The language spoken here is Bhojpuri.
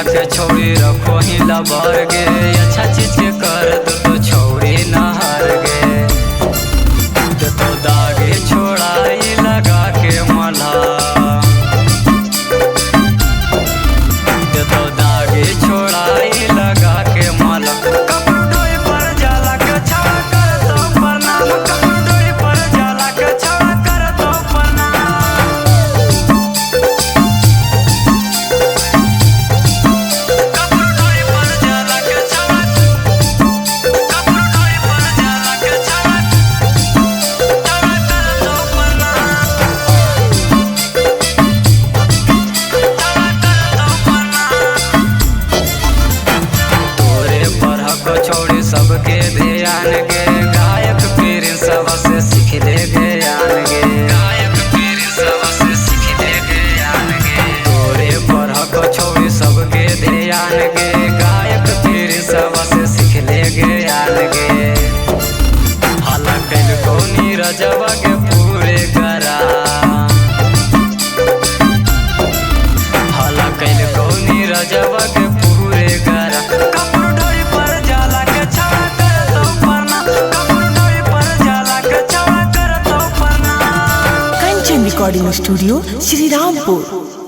जिला के छोड़ी रखो ही लबर गे, अच्छा चीज के कर दो तो छोड़ी न हार गे। तो दागे छोड़ाई लगा के मला, तो दागे छोड़ाई लगा के मला। कपड़ डोई पर जाला के छवा कर तो प्रणाम, कपड़ डोई पर जाला के छवा कर तो प्रणाम। कपड़ डोई पर जाला के छवा, कपड़ डोई पर जाला के छवा कर तो प्रणाम, छवा कर तो प्रणाम। तोरे पर हक छोड़ी सबके ध्यान गे, गायक पीर सब से सीख ले ज्ञान गे, गायक पीर सब से सीख ले ज्ञान गे। तोरे पर हक छोड़ी सबके ध्यान गे, गायक पीर सब से सीख ले ज्ञान गे। हाला कैल को नीरजवा के पूरे करा, हाला कैल को नीरजवा के पूरे करा। कपड़ डोरी पर जाला के छवा कर तो प्रणाम, कपड़ डोरी पर जाला के छवा कर तो प्रणाम। Kanchan recording studio Shri Rampur.